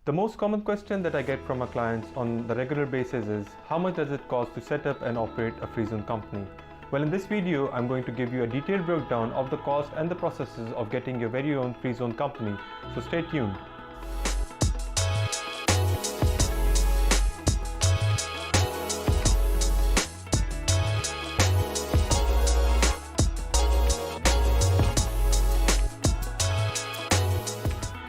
The most common question that I get from our clients on the regular basis is how much does it cost to set up and operate a Freezone company? Well, in this video, I'm going to give you a detailed breakdown of the cost and the processes of getting your very own Freezone company. So stay tuned.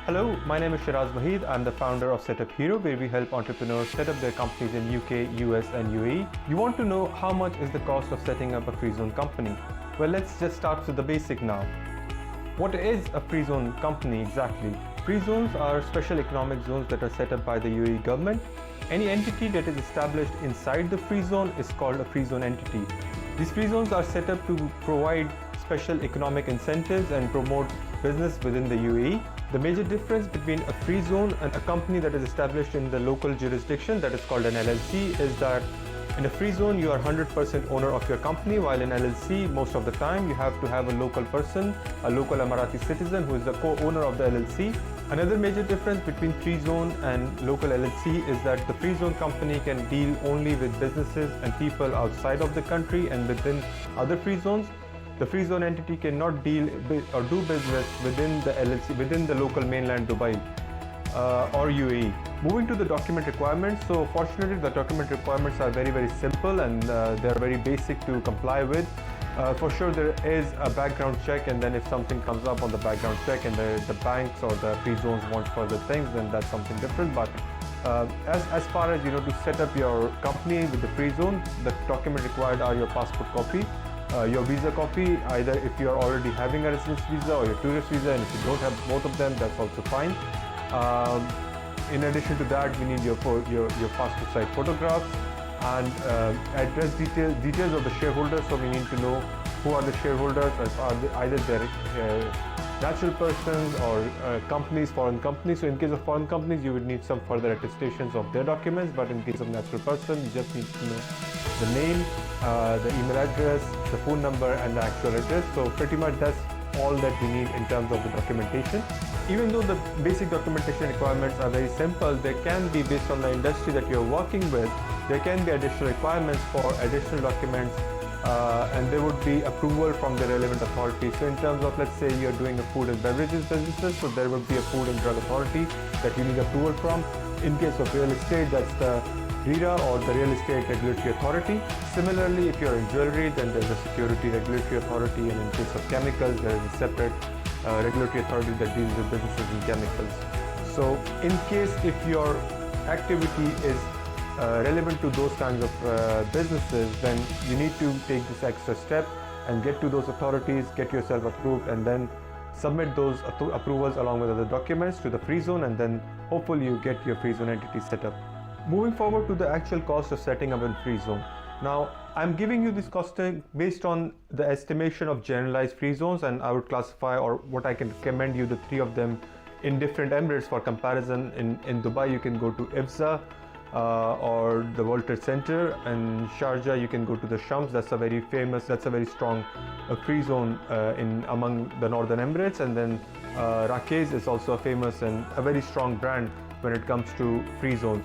Hello, my name is Shiraz Wahid. I'm the founder of Setup Hero, where we help entrepreneurs set up their companies in UK, US and UAE. You want to know how much is the cost of setting up a Freezone company? Well, let's just start with the basic now. What is a Freezone company exactly? Free zones are special economic zones that are set up by the UAE government. Any entity that is established inside the free zone is called a Freezone entity. These free zones are set up to provide special economic incentives and promote business within the UAE. The major difference between a free zone and a company that is established in the local jurisdiction, that is called an LLC, is that in a free zone you are 100% owner of your company, while in LLC most of the time you have to have a local person, a local Emirati citizen who is the co-owner of the LLC. Another major difference between free zone and local LLC is that the free zone company can deal only with businesses and people outside of the country and within other free zones. The free zone entity cannot deal or do business within the LLC, within the local mainland Dubai or UAE. Moving to the document requirements. So fortunately, the document requirements are very simple and they are very basic to comply with. For sure, there is a background check, and then if something comes up on the background check and the banks or the free zones want further things, then that's something different. But as far as to set up your company with the free zone, the document required are your passport copy, your visa copy, either if you are already having a residence visa or your tourist visa, and if you don't have both of them, that's also fine. In addition to that, we need your passport size photographs and address details of the shareholders. So we need to know who are the shareholders, are they either they're natural persons or companies, foreign companies. So in case of foreign companies, you would need some further attestations of their documents, but in case of natural person, you just need to know the name, the email address, the phone number and the actual address. So pretty much that's all that we need in terms of the documentation. Even though the basic documentation requirements are very simple, there can be, based on the industry that you're working with, there can be additional requirements for additional documents and there would be approval from the relevant authority. So in terms of, let's say you're doing a food and beverages businesses, so there would be a food and drug authority that you need approval from. In case of real estate, that's the RERA or the Real Estate Regulatory Authority. Similarly, if you're in jewelry, then there's a Security Regulatory Authority, and in case of chemicals, there is a separate regulatory authority that deals with businesses in chemicals. So in case if your activity is relevant to those kinds of businesses, then you need to take this extra step and get to those authorities, get yourself approved, and then submit those approvals along with other documents to the free zone, and then hopefully you get your free zone entity set up. Moving forward to the actual cost of setting up a free zone. Now, I'm giving you this costing based on the estimation of generalized free zones, and I would classify, or what I can recommend you, the three of them in different Emirates for comparison. In Dubai, you can go to IFZA or the World Trade Center, and Sharjah, you can go to the Shams. That's a very famous, that's a very strong free zone among the Northern Emirates. And then Rakesh is also a famous and a very strong brand when it comes to free zones.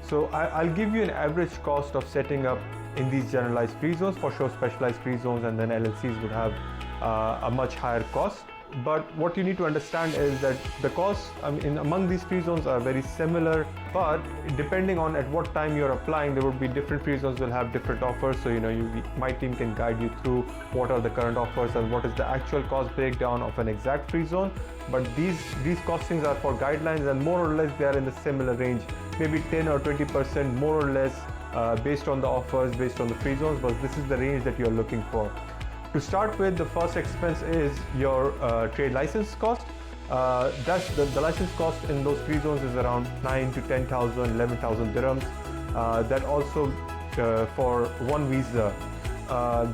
So I'll give you an average cost of setting up in these generalized free zones. For sure, specialized free zones and then LLCs would have a much higher cost. But what you need to understand is that the costs among these free zones are very similar, but depending on at what time you're applying, there would be different free zones will have different offers. So my team can guide you through what are the current offers and what is the actual cost breakdown of an exact free zone. But these costings are for guidelines, and more or less they are in the similar range, maybe 10 or 20% more or less based on the offers, based on the free zones, but this is the range that you're looking for. To start with, the first expense is your trade license cost. That's the license cost in those free zones is around 9 to 10,000, 11,000 dirhams. That also for one visa.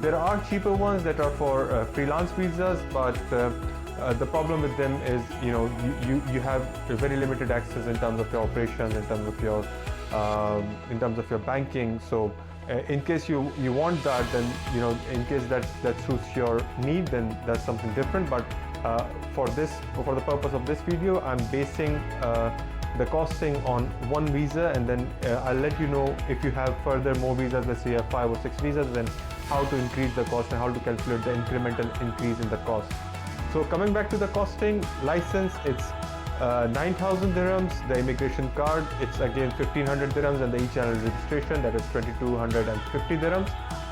There are cheaper ones that are for freelance visas, but the problem with them is you have very limited access in terms of your operations, in terms of your banking. So in case you want that, then in case that suits your need, then that's something different. But for the purpose of this video, I'm basing the costing on one visa, and then I'll let you know if you have further more visas, let's say you have 5 or 6 visas, then how to increase the cost and how to calculate the incremental increase in the cost. So coming back to the costing, license, it's 9,000 dirhams. The immigration card, it's again 1,500 dirhams, and the e-channel registration, that is 2,250 dirhams.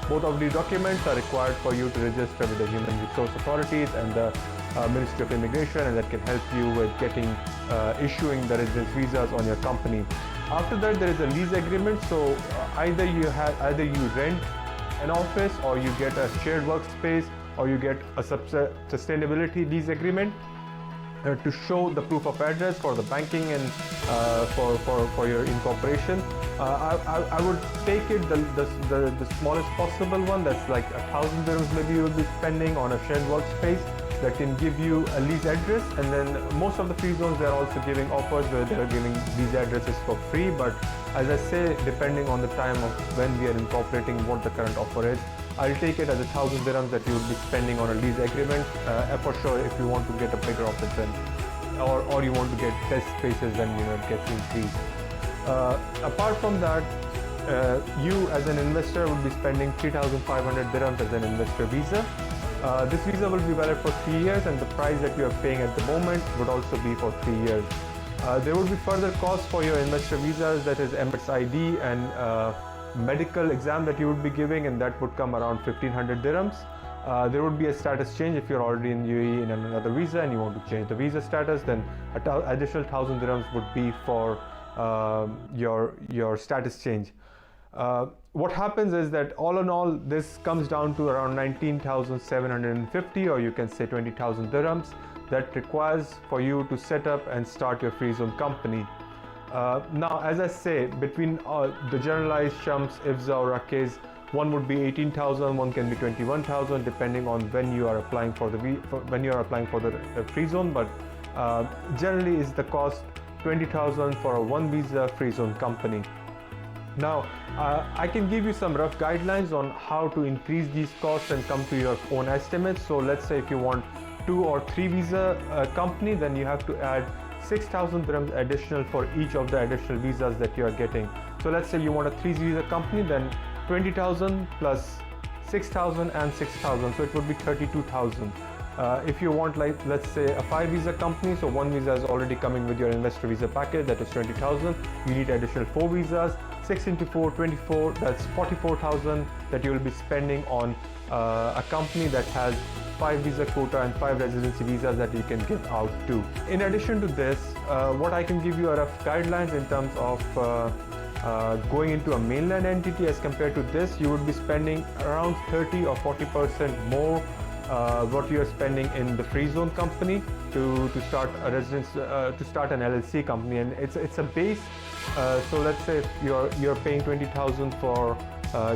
Both of these documents are required for you to register with the Human Resource Authorities and the Ministry of Immigration, and that can help you with getting issuing the residence visas on your company. After that, there is a lease agreement. So either you rent an office, or you get a shared workspace, or you get a sustainability lease agreement to show the proof of address for the banking and for your incorporation. I would take it the smallest possible one. That's like 1,000 dirhams maybe you will be spending on a shared workspace that can give you a lease address. And then most of the free zones, they're also giving offers where they're giving these addresses for free. But as I say, depending on the time of when we are incorporating, what the current offer is, I'll take it as 1,000 dirhams that you will be spending on a lease agreement. For sure, if you want to get a bigger office, then or you want to get test spaces, then it gets increased. Apart from that, you as an investor would be spending 3,500 dirhams as an investor visa. This visa will be valid for 3 years, and the price that you are paying at the moment would also be for 3 years. There would be further costs for your investor visas, that is Emirates ID and medical exam that you would be giving, and that would come around 1,500 dirhams. There would be a status change if you're already in UAE in another visa and you want to change the visa status, then additional 1,000 dirhams would be for your status change. What happens is that all in all, this comes down to around 19,750, or you can say 20,000 dirhams, that requires for you to set up and start your Freezone company. Now, as I say, between the generalized Shams, Ifza or Rakez, one would be 18,000, one can be 21,000, depending on when you are applying for the Freezone. But generally, is the cost 20,000 for a one visa Freezone company. Now, I can give you some rough guidelines on how to increase these costs and come to your own estimates. So let's say if you want 2 or 3 visa company, then you have to add 6,000 dirhams additional for each of the additional visas that you are getting. So let's say you want a 3 visa company, then 20,000 plus 6,000 and 6,000, so it would be 32,000. If you want, like, let's say a 5 visa company, so one visa is already coming with your investor visa package, that is 20,000. You need additional 4 visas, 6 into 4, 24, that's 44,000 that you will be spending on a company that has 5 visa quota and 5 residency visas that you can give out to. In addition to this, what I can give you are rough guidelines in terms of going into a mainland entity. As compared to this, you would be spending around 30 or 40% more what you are spending in the Freezone company to start a residence, to start an LLC company, and it's a base. So let's say if you're paying 20,000 for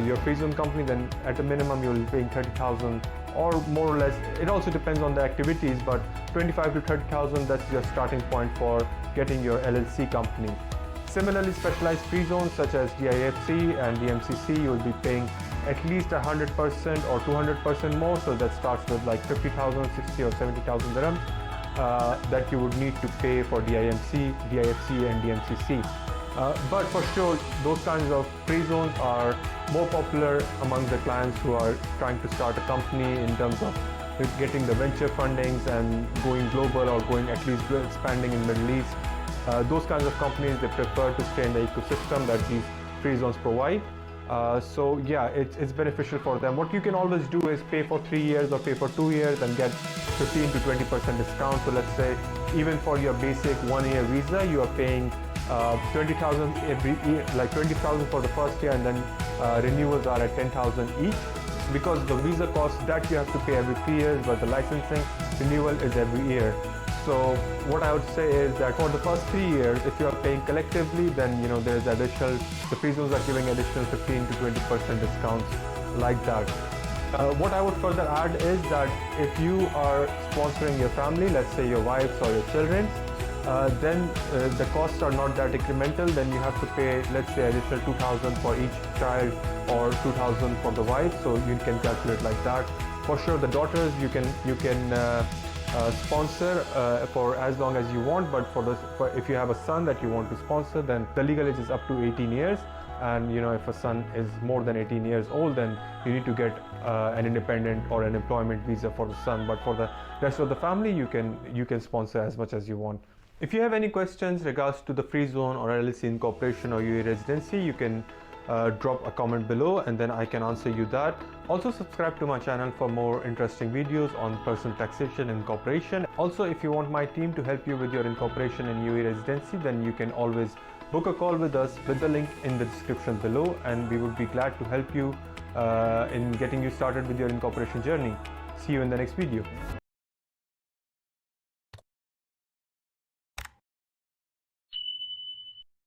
your Freezone company, then at a minimum you will be paying 30,000 or more or less. It also depends on the activities, but 25 to 30,000, that's your starting point for getting your LLC company. Similarly, specialized free zones such as DIFC and DMCC, you will be paying at least 100% or 200% more. So that starts with like 50,000, 60 or 70,000 dirhams that you would need to pay for DIFC and DMCC. But for sure, those kinds of free zones are more popular among the clients who are trying to start a company in terms of getting the venture fundings and going global, or going at least expanding in Middle East. Those kinds of companies, they prefer to stay in the ecosystem that these free zones provide. So yeah, it's beneficial for them. What you can always do is pay for 3 years or pay for 2 years and get 15 to 20% discount. So let's say even for your basic 1-year visa, you are paying 20,000 every year, like 20,000 for the first year, and then renewals are at 10,000 each, because the visa cost that you have to pay every 3 years, but the licensing renewal is every year. So what I would say is that for the first 3 years, if you are paying collectively, then there is additional, the free zones are giving additional 15 to 20% discounts like that. What I would further add is that if you are sponsoring your family, let's say your wives or your children, then the costs are not that incremental. Then you have to pay, let's say, additional 2,000 for each child or 2,000 for the wife. So you can calculate like that. For sure, the daughters, you can sponsor for as long as you want, but if you have a son that you want to sponsor, then the legal age is up to 18 years. And if a son is more than 18 years old, then you need to get an independent or an employment visa for the son. But for the rest of the family, you can sponsor as much as you want. If you have any questions regards to the Freezone or LLC incorporation or UAE residency, you can drop a comment below and then I can answer you that. Also subscribe to my channel for more interesting videos on personal taxation and incorporation. Also, if you want my team to help you with your incorporation and UAE residency, then you can always book a call with us with the link in the description below, and we would be glad to help you in getting you started with your incorporation journey. See you in the next video.